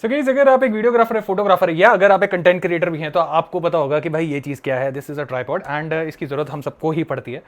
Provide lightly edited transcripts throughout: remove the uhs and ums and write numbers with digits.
So guys, अगर आप एक वीडियोग्राफर है, फोटोग्राफर है, या अगर आप एक कंटेंट क्रिएटर भी हैं, तो आपको पता होगा कि भाई ये चीज़ क्या है। This is a tripod and इसकी ज़रूरत हम सबको ही पड़ती है।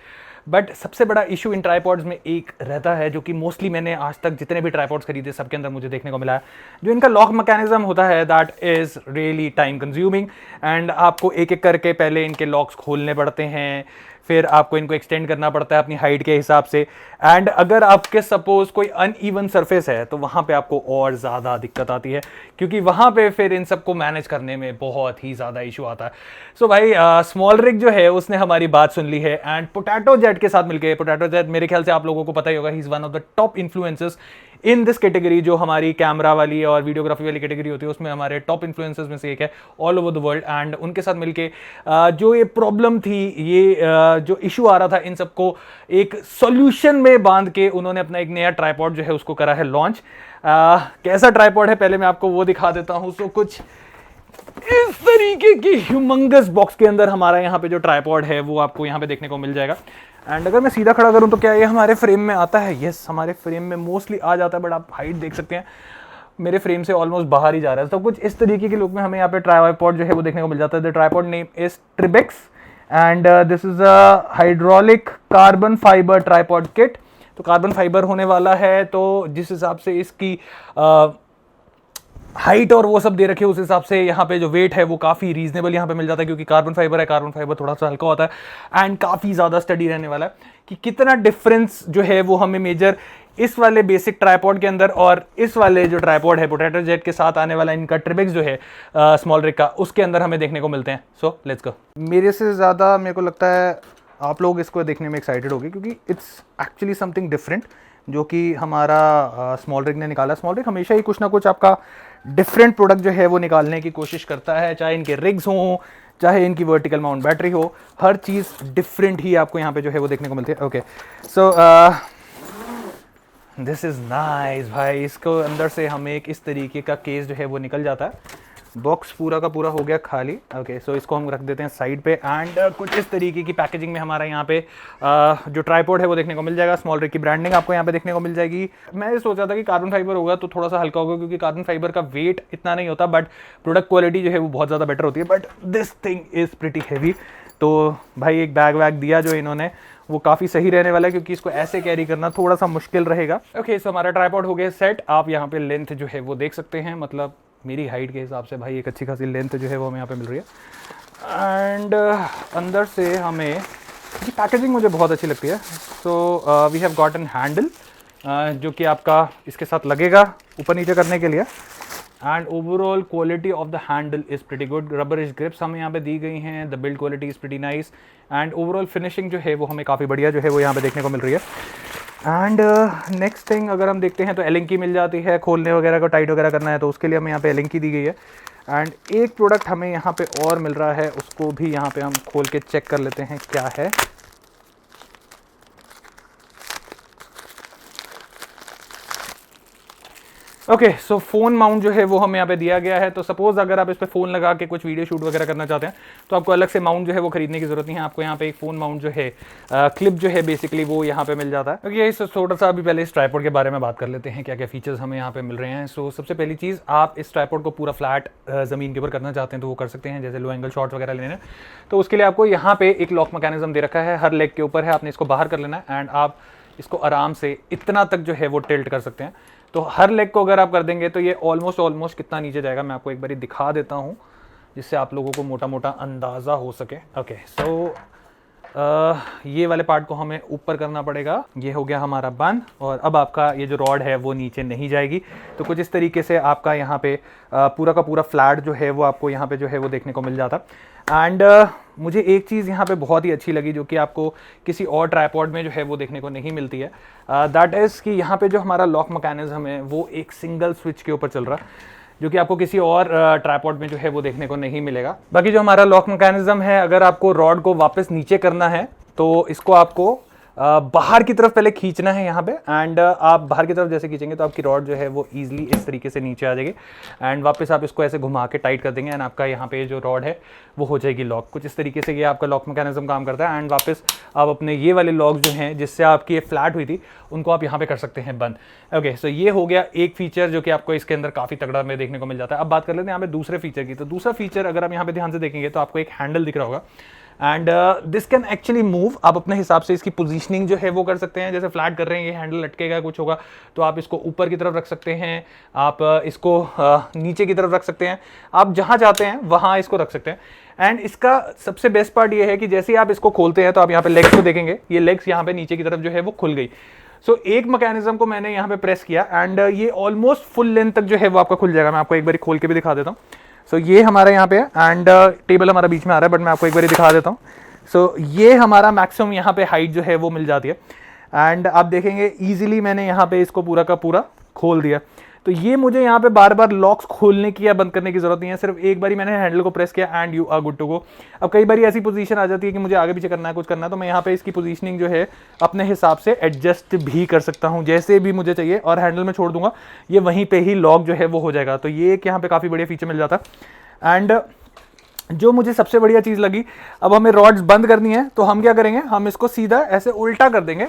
बट सबसे बड़ा इशू इन ट्राइपॉड्स में एक रहता है, जो कि मोस्टली मैंने आज तक जितने भी ट्राइपॉड्स खरीदे सबके अंदर मुझे देखने को मिला है, जो इनका लॉक मैकेनिज्म होता है, that is really time consuming. And आपको एक एक करके पहले इनके लॉक्स खोलने पड़ते हैं, फिर आपको इनको एक्सटेंड करना पड़ता है अपनी हाइट के हिसाब से। एंड अगर आपके सपोज कोई अनइवन सरफेस है तो वहाँ पे आपको और ज़्यादा दिक्कत आती है, क्योंकि वहाँ पे फिर इन सबको मैनेज करने में बहुत ही ज़्यादा इशू आता है। सो भाई स्मॉल रिग जो है उसने हमारी बात सुन ली है एंड पोटैटो जेट के साथ मिलकर, पोटैटो जेट मेरे ख्याल से आप लोगों को पता ही होगा, he is one of the top influencers in this category. जो हमारी कैमरा वाली और वीडियोग्राफी वाली कैटेगरी होती है उसमें हमारे टॉप इन्फ्लुएंसर्स में से एक है all over the world. And उनके साथ मिलके जो ये प्रॉब्लम थी, ये जो इशू आ रहा था, इन सबको एक सॉल्यूशन में बांध के उन्होंने अपना एक नया ट्राइपॉड जो है उसको करा है लॉन्च। कैसा ट्राइपॉड है पहले मैं आपको वो दिखा देता हूं। सो कुछ इस तरीके की ह्यूमंगस बॉक्स के अंदर हमारा यहाँ पे जो ट्राइपॉड है वो आपको यहाँ पे देखने को मिल जाएगा। एंड अगर मैं सीधा खड़ा करूं तो क्या ये हमारे फ्रेम में आता है? यस, हमारे फ्रेम में मोस्टली आ जाता है, बट आप हाइट देख सकते हैं मेरे फ्रेम से ऑलमोस्ट बाहर ही जा रहा है। तो कुछ इस तरीके के लुक में हमें यहाँ पे ट्राइपॉड जो है वो देखने को मिल जाता है। The tripod name is Tribex and this is a hydraulic carbon fibre tripod kit. तो कार्बन फाइबर होने वाला है, तो जिस हिसाब से इसकी हाइट और वो सब दे रखे उस हिसाब से यहाँ पे जो वेट है वो काफ़ी रीजनेबल यहाँ पे मिल जाता है, क्योंकि कार्बन फाइबर है, कार्बन फाइबर थोड़ा सा हल्का होता है एंड काफ़ी ज़्यादा स्टडी रहने वाला है कि कितना डिफरेंस जो है वो हमें मेजर इस वाले बेसिक ट्राइपॉड के अंदर और इस वाले जो ट्राइपॉड है पोटैटो जेट के साथ आने वाला इनका ट्रिबेक्स जो है स्मॉल रिग का, उसके अंदर हमें देखने को मिलते हैं। So let's go. मेरे से ज़्यादा मेरे को लगता है आप लोग इसको देखने में एक्साइटेड होंगे, क्योंकि इट्स एक्चुअली समथिंग डिफरेंट जो कि हमारा स्मॉल रिग ने निकाला। स्मॉल रिग हमेशा ही कुछ ना कुछ आपका डिफरेंट प्रोडक्ट जो है वो निकालने की कोशिश करता है, चाहे इनके रिग्स हों, चाहे इनकी वर्टिकल माउंट बैटरी हो, हर चीज़ डिफरेंट ही आपको यहाँ पे जो है वो देखने को मिलती है। Okay, so this is nice भाई। इसको अंदर से हमें एक इस तरीके का केस जो है वो निकल जाता है। बॉक्स पूरा का पूरा हो गया खाली। ओके, सो इसको हम रख देते हैं साइड पे एंड कुछ इस तरीके की पैकेजिंग में हमारा यहाँ पे जो ट्राइपॉड है वो देखने को मिल जाएगा। स्मॉल रिग की ब्रांडिंग आपको यहाँ पे देखने को मिल जाएगी। मैं ये सोचा था कि कार्बन फाइबर होगा तो थोड़ा सा हल्का होगा, क्योंकि कार्बन फाइबर का वेट इतना नहीं होता, बट प्रोडक्ट क्वालिटी जो है वो बहुत ज़्यादा बेटर होती है। But this thing is pretty heavy. तो भाई एक बैग वैग दिया जो इन्होंने वो काफ़ी सही रहने वाला है, क्योंकि इसको ऐसे कैरी करना थोड़ा सा मुश्किल रहेगा। ओके, सो हमारा ट्राइपॉड हो गया सेट। आप यहाँ पे लेंथ जो है वो देख सकते हैं, मतलब मेरी हाइट के हिसाब से भाई एक अच्छी खासी लेंथ जो है वो हमें यहाँ पे मिल रही है। एंड अंदर से हमें ये पैकेजिंग मुझे बहुत अच्छी लगती है। So we have got an handle जो कि आपका इसके साथ लगेगा ऊपर नीचे करने के लिए। And overall quality of the handle is pretty good. Rubberish grips हमें यहाँ पे दी गई हैं। The build quality is pretty nice and overall finishing जो है वो हमें काफ़ी बढ़िया जो है वो यहाँ पे देखने को मिल रही है। एंड नेक्स्ट थिंग अगर हम देखते हैं तो एलिंग की मिल जाती है, खोलने वगैरह को टाइट वगैरह करना है तो उसके लिए हमें यहाँ पे एलिंग की दी गई है। एंड एक प्रोडक्ट हमें यहाँ पे और मिल रहा है, उसको भी यहाँ पे हम खोल के चेक कर लेते हैं क्या है। ओके, सो फोन माउंट जो है वो हमें यहाँ पे दिया गया है। तो सपोज अगर आप इस पे फोन लगा के कुछ वीडियो शूट वगैरह करना चाहते हैं तो आपको अलग से माउंट जो है वो खरीदने की जरूरत नहीं है। आपको यहाँ पे एक फोन माउंट जो है क्लिप जो है बेसिकली वो यहाँ पे मिल जाता है। ओके, सो थोड़ा सा अभी पहले इस ट्राइपॉड के बारे में बात कर लेते हैं, क्या क्या फीचर्स हमें यहाँ पे मिल रहे हैं। सो सबसे पहली चीज़, आप इस ट्राइपॉड को पूरा फ्लैट ज़मीन के ऊपर करना चाहते हैं तो वो कर सकते हैं, जैसे लो एंगल शॉट्स वगैरह लेने। तो उसके लिए आपको यहाँ पे एक लॉक मैकेनिज्म दे रखा है, हर लेग के ऊपर है, आपने इसको बाहर कर लेना है एंड आप इसको आराम से इतना तक जो है वो टिल्ट कर सकते हैं। तो हर लेग को अगर आप कर देंगे तो ये ऑलमोस्ट कितना नीचे जाएगा मैं आपको एक बारी दिखा देता हूँ, जिससे आप लोगों को मोटा मोटा अंदाज़ा हो सके। ओके, सो ये वाले पार्ट को हमें ऊपर करना पड़ेगा। ये हो गया हमारा बंद और अब आपका ये जो रॉड है वो नीचे नहीं जाएगी। तो कुछ इस तरीके से आपका यहाँ पे पूरा का पूरा फ्लैट जो है वो आपको यहाँ पे जो है वो देखने को मिल जाता। एंड मुझे एक चीज़ यहाँ पे बहुत ही अच्छी लगी जो कि आपको किसी और ट्राइपॉड में जो है वो देखने को नहीं मिलती है। दैट इज़ कि यहाँ पे जो हमारा लॉक मैकेनिज्म है वो एक सिंगल स्विच के ऊपर चल रहा है, जो कि आपको किसी और ट्राइपॉड में जो है वो देखने को नहीं मिलेगा। बाकी जो हमारा लॉक मैकेनिज्म है, अगर आपको रॉड को वापस नीचे करना है तो इसको आपको बाहर की तरफ पहले खींचना है यहाँ पे, एंड आप बाहर की तरफ जैसे खींचेंगे तो आपकी रॉड जो है वो ईजिली इस तरीके से नीचे आ जाएगी, एंड वापस आप इसको ऐसे घुमा के टाइट कर देंगे, एंड आपका यहाँ पे जो रॉड है वो हो जाएगी लॉक। कुछ इस तरीके से ये आपका लॉक मैकेनिज्म काम करता है, एंड वापस आप अपने ये वाले लॉक जो हैं जिससे आपकी ये फ्लैट हुई थी उनको आप यहाँ पे कर सकते हैं बंद। ओके, सो ये हो गया एक फीचर जो कि आपको इसके अंदर काफ़ी तगड़ा में देखने को मिल जाता है। अब बात कर लेते हैं यहाँ पे दूसरे फीचर की। तो दूसरा फीचर अगर आप यहाँ पे ध्यान से देखेंगे तो आपको एक हैंडल दिख रहा होगा, and this can actually move. आप अपने हिसाब से इसकी पोजीशनिंग जो है वो कर सकते हैं। जैसे फ्लैट कर रहे हैं, ये हैंडल लटकेगा कुछ होगा तो आप इसको ऊपर की तरफ रख सकते हैं, आप इसको नीचे की तरफ रख सकते हैं, आप जहां चाहते हैं वहां इसको रख सकते हैं। एंड इसका सबसे बेस्ट पार्ट ये है कि जैसे ही आप इसको खोलते हैं तो आप यहाँ पे लेग्स को देखेंगे, ये लेग्स यहाँ पे नीचे की तरफ जो है वो खुल गई। सो एक मैकेनिज्म को मैंने यहाँ पे प्रेस किया एंड ये ऑलमोस्ट फुल लेंथ तक जो है वो आपका खुल जाएगा। मैं आपको एक बार खोल के भी दिखा देता हूँ। सो ये हमारा यहाँ पे है एंड टेबल हमारा बीच में आ रहा है, बट मैं आपको एक बार दिखा देता हूँ। सो ये हमारा मैक्सिमम यहाँ पे हाइट जो है वो मिल जाती है, एंड आप देखेंगे ईजिली मैंने यहाँ पे इसको पूरा का पूरा खोल दिया। तो ये मुझे यहाँ पे बार बार लॉक्स खोलने की या बंद करने की जरूरत नहीं है, सिर्फ एक बारी मैंने हैंडल को प्रेस किया and you are good to go. अब कई बार ऐसी पोजीशन आ जाती है कि मुझे आगे पीछे करना है, कुछ करना है, तो मैं यहाँ पे इसकी पोजीशनिंग जो है अपने हिसाब से एडजस्ट भी कर सकता हूँ जैसे भी मुझे चाहिए, और हैंडल में छोड़ दूंगा ये वहीं पे ही लॉक जो है वो हो जाएगा। तो ये एक यहाँ पे काफ़ी बढ़िया फीचर मिल जाता है। एंड जो मुझे सबसे बढ़िया चीज़ लगी, अब हमें रॉड्स बंद करनी है तो हम क्या करेंगे, हम इसको सीधा ऐसे उल्टा कर देंगे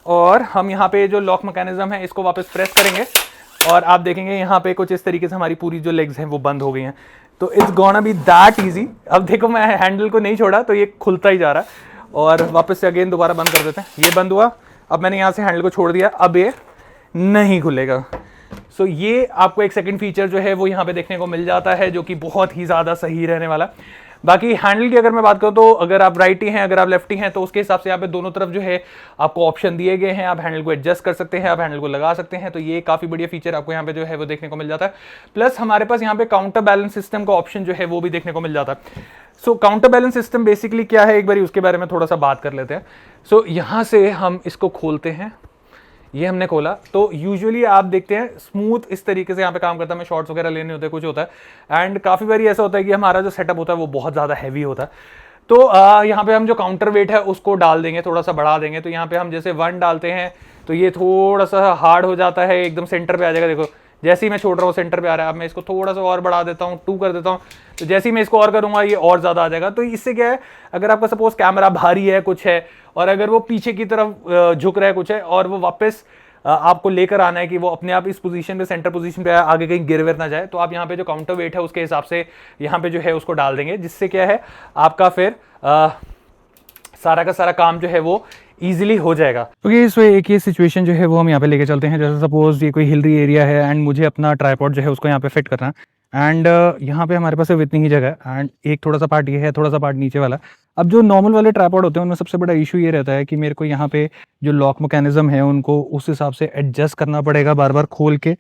और हम यहाँ पे जो लॉक मैकेनिज्म है इसको वापस प्रेस करेंगे और आप देखेंगे यहाँ पे कुछ इस तरीके से हमारी पूरी जो लेग्स हैं वो बंद हो गई हैं। तो it's gonna be that easy. अब देखो मैं हैंडल को नहीं छोड़ा तो ये खुलता ही जा रहा है, और वापस से अगेन दोबारा बंद कर देते हैं। ये बंद हुआ, अब मैंने यहाँ से हैंडल को छोड़ दिया, अब ये नहीं खुलेगा। सो ये आपको एक सेकंड फीचर जो है वो यहाँ पे देखने को मिल जाता है, जो कि बहुत ही ज़्यादा सही रहने वाला। बाकी हैंडल की अगर मैं बात करूँ तो अगर आप राइटी हैं, अगर आप लेफ्टी हैं, तो उसके हिसाब से यहाँ पे दोनों तरफ जो है आपको ऑप्शन दिए गए हैं। आप हैंडल को एडजस्ट कर सकते हैं, आप हैंडल को लगा सकते हैं। तो ये काफ़ी बढ़िया फीचर आपको यहाँ पे जो है वो देखने को मिल जाता है। प्लस हमारे पास यहाँ पे काउंटर बैलेंस सिस्टम का ऑप्शन जो है वो भी देखने को मिल जाता है। सो काउंटर बैलेंस सिस्टम बेसिकली क्या है, एक बार उसके बारे में थोड़ा सा बात कर लेते हैं। सो यहाँ से हम इसको खोलते हैं, ये हमने खोला तो यूजुअली आप देखते हैं स्मूथ इस तरीके से यहाँ पे काम करता है। हमें शॉर्ट्स वगैरह लेने होते हैं, कुछ होता है, एंड काफ़ी बार ऐसा होता है कि हमारा जो सेटअप होता है वो बहुत ज़्यादा हैवी होता है। तो यहाँ पे हम जो काउंटर वेट है उसको डाल देंगे, थोड़ा सा बढ़ा देंगे। तो यहाँ पे हम जैसे 1 डालते हैं तो ये थोड़ा सा हार्ड हो जाता है, एकदम सेंटर पे आ जाएगा। देखो जैसे ही मैं छोड़ रहा हूँ सेंटर पे आ रहा है। अब मैं इसको थोड़ा सा और बढ़ा देता हूँ, 2 कर देता हूँ, तो जैसे ही मैं इसको और करूँगा ये और ज़्यादा आ जाएगा। तो इससे क्या है, अगर आपका सपोज कैमरा भारी है कुछ है, और अगर वो पीछे की तरफ झुक रहा है कुछ है, और वो वापस आपको लेकर आना है कि वो अपने आप इस पोजीशन पे, सेंटर पोजीशन पे आगे कहीं गिर विर ना जाए, तो आप यहाँ पे जो काउंटर वेट है उसके हिसाब से यहाँ पे जो है उसको डाल देंगे, जिससे क्या है आपका फिर सारा का सारा काम जो है वो इजीली हो जाएगा। क्योंकि इस एक ये सिचुएशन जो है वो हम यहाँ पे लेके चलते हैं। जैसे सपोज ये कोई हिलरी एरिया है एंड मुझे अपना ट्राइपॉड जो है उसको यहाँ पे फिट करना है, एंड यहाँ पे हमारे पास सिर्फ इतनी ही जगह है, एंड एक थोड़ा सा पार्ट ये है, थोड़ा सा पार्ट नीचे वाला। अब जो नॉर्मल वाले ट्राइपॉड होते हैं उनमें सबसे बड़ा इशू ये रहता है कि मेरे को यहाँ पे जो लॉक मैकेनिज्म है उनको उस हिसाब से एडजस्ट करना पड़ेगा, बार बार खोल के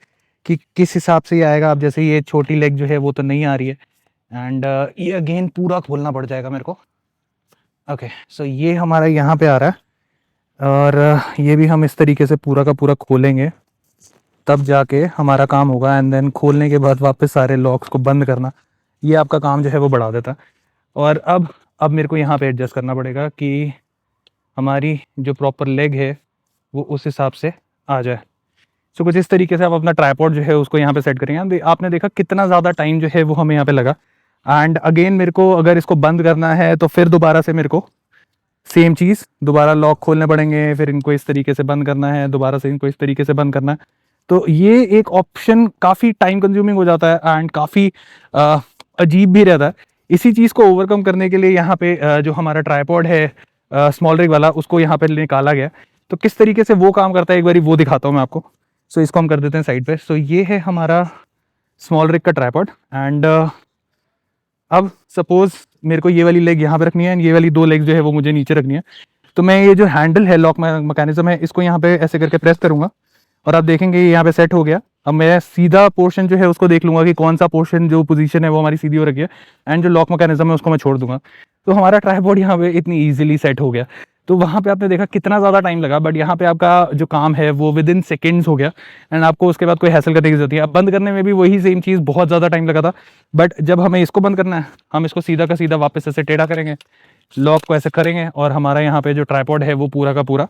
कि किस हिसाब से ये आएगा। अब जैसे ये छोटी लेग जो है वो तो नहीं आ रही है, एंड ये अगेन पूरा खोलना पड़ जाएगा मेरे को। ओके, सो ये हमारा यहाँ पे आ रहा है, और ये भी हम इस तरीके से पूरा का पूरा खोलेंगे, तब जाके हमारा काम होगा। एंड देन खोलने के बाद वापस सारे लॉक्स को बंद करना, ये आपका काम जो है वो बढ़ा देता है। और अब मेरे को यहाँ पे एडजस्ट करना पड़ेगा कि हमारी जो प्रॉपर लेग है वो उस हिसाब से आ जाए। सो कुछ इस तरीके से आप अपना ट्राइपॉड जो है उसको यहाँ पे सेट करेंगे। आपने देखा कितना ज़्यादा टाइम जो है वो हमें यहाँ पे लगा। एंड अगेन मेरे को अगर इसको बंद करना है तो फिर दोबारा से मेरे को सेम चीज़, दोबारा लॉक खोलने पड़ेंगे, फिर इनको इस तरीके से बंद करना है, दोबारा से इनको इस तरीके से बंद करना है। तो ये एक ऑप्शन काफ़ी टाइम कंज्यूमिंग हो जाता है एंड काफ़ी अजीब भी रहता है। इसी चीज़ को ओवरकम करने के लिए यहाँ पे जो हमारा ट्राइपॉड है स्मॉल रिग वाला, उसको यहाँ पे निकाला गया। तो किस तरीके से वो काम करता है एक बार वो दिखाता हूँ मैं आपको। सो इसको हम कर देते हैं साइड पे। सो ये है हमारा स्मॉल रिग का ट्राइपॉड, एंड अब सपोज मेरे को ये वाली लेग यहाँ पे रखनी है, ये वाली 2 लेग्स जो है वो मुझे नीचे रखनी है। तो मैं ये जो हैंडल है, लॉक मैकेनिज्म है, इसको यहाँ पे ऐसे करके प्रेस करूँगा और आप देखेंगे ये यहाँ पे सेट हो गया। अब मैं सीधा पोर्शन जो है उसको देख लूँगा कि कौन सा पोर्शन जो पोजीशन है वो हमारी सीधी हो रखी है, एंड जो लॉक मैकेनिज्म है उसको मैं छोड़ दूंगा। तो हमारा ट्राइपॉड यहाँ पे इतनी ईजिली सेट हो गया। तो वहाँ पे आपने देखा कितना ज़्यादा टाइम लगा, बट यहाँ पे आपका जो काम है वो विद इन सेकेंड्स हो गया, एंड आपको उसके बाद कोई हैसल करने की जरूरत नहीं है। अब बंद करने में भी वही सेम चीज़, बहुत ज़्यादा टाइम लगा था, बट जब हमें इसको बंद करना है हम इसको सीधा का सीधा वापस ऐसे टेढ़ा करेंगे, लॉक को ऐसे करेंगे और हमारा यहाँ पे जो ट्राइपॉड है वो पूरा का पूरा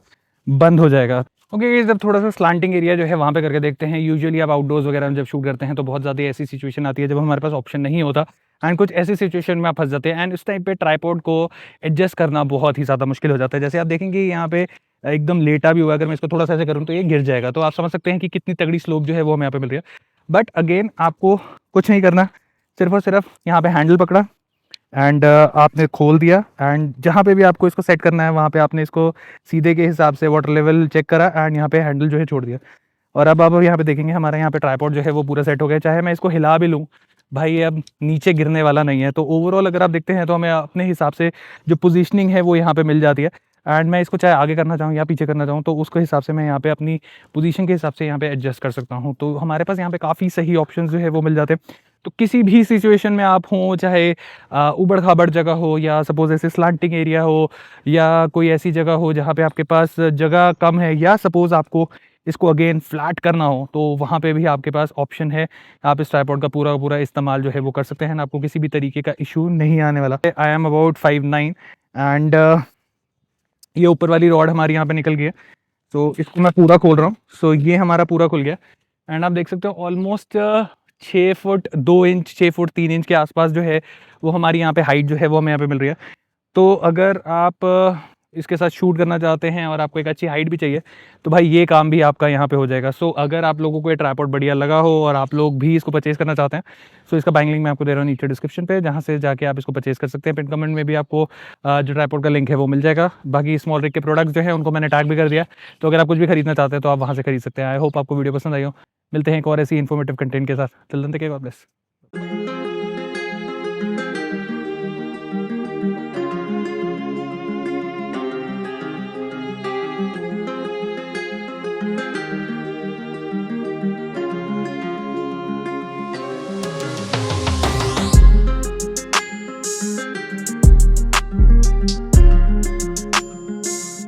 बंद हो जाएगा। ओके, जब थोड़ा सा स्लांटिंग एरिया जो है वहाँ पे करके देखते हैं। यूजुअली आप आउटडोर्स वगैरह में जब शूट करते हैं तो बहुत ज़्यादा ऐसी सिचुएशन आती है जब हमारे पास ऑप्शन नहीं होता एंड कुछ ऐसी सिचुएशन में आप फंस जाते हैं एंड उस टाइम पे ट्राइपॉड को एडजस्ट करना बहुत ही ज़्यादा मुश्किल हो जाता है। जैसे आप देखेंगे यहाँ पे एकदम लेटा भी हुआ, अगर मैं इसको थोड़ा सा ऐसे करूँ तो ये गिर जाएगा। तो आप समझ सकते हैं कि कितनी तगड़ी स्लोप जो है वो हमें यहाँ पे मिल रही है। बट अगेन आपको कुछ नहीं करना, सिर्फ और सिर्फ यहाँ पे हैंडल पकड़ा एंड आपने खोल दिया एंड जहाँ पे भी आपको इसको सेट करना है वहाँ पे आपने इसको सीधे के हिसाब से वाटर लेवल चेक करा एंड यहाँ पे हैंडल जो है छोड़ दिया। और अब आप यहाँ पे देखेंगे हमारा यहाँ पे ट्राइपॉड जो है वो पूरा सेट हो गया। चाहे मैं इसको हिला भी लूँ भाई, ये अब नीचे गिरने वाला नहीं है। तो ओवरऑल अगर आप देखते हैं तो हमें अपने हिसाब से जो पोजीशनिंग है वो यहाँ पे मिल जाती है एंड मैं इसको चाहे आगे करना चाहूँ या पीछे करना चाहूँ तो उसके हिसाब से मैं यहाँ पे अपनी पोजीशन के हिसाब से यहाँ पे एडजस्ट कर सकता हूँ। तो हमारे पास यहाँ पे काफ़ी सही ऑप्शंस जो है वो मिल जाते हैं। तो किसी भी सिचुएशन में आप हों, चाहे उबड़ खाबड़ जगह हो या सपोज ऐसे स्लांटिंग एरिया हो या कोई ऐसी जगह हो जहाँ पे आपके पास जगह कम है या सपोज आपको इसको अगेन फ्लैट करना हो, तो वहाँ पे भी आपके पास ऑप्शन है। आप इस ट्राइपॉड का पूरा पूरा इस्तेमाल जो है वो कर सकते हैं, आपको किसी भी तरीके का इशू नहीं आने वाला। आई एम अबाउट 5'9" एंड ये ऊपर वाली रॉड हमारी यहाँ पे निकल गई है। तो इसको मैं पूरा खोल रहा हूँ। सो ये हमारा पूरा खुल गया एंड आप देख सकते हो almost 6 foot 2 inch 6 foot 3 inch के आसपास जो है वो हमारी यहाँ पे हाइट जो है वो हमें यहाँ पे मिल रही है। तो अगर आप इसके साथ शूट करना चाहते हैं और आपको एक अच्छी हाइट भी चाहिए तो भाई ये काम भी आपका यहाँ पे हो जाएगा। सो अगर आप लोगों को ये ट्राइपॉड बढ़िया लगा हो और आप लोग भी इसको परचेज़ करना चाहते हैं सो इसका बाइंग लिंक मैं आपको दे रहा हूँ नीचे डिस्क्रिप्शन पे, जहाँ से जाके आप इसको परचेज़ कर सकते हैं। पिन कमेंट में भी आपको जो ट्राइपॉड का लिंक है वो मिल जाएगा। बाकी स्मॉल रिग के प्रोडक्ट्स जो है उनको मैंने टैग भी कर दिया, तो अगर आप कुछ भी खरीदना चाहते हैं तो आप वहाँ से खरीद सकते हैं। आई होप आपको वीडियो पसंद आई हो। मिलते हैं एक और ऐसी इन्फॉर्मेटिव कंटेंट के साथ। Till then take care, God bless.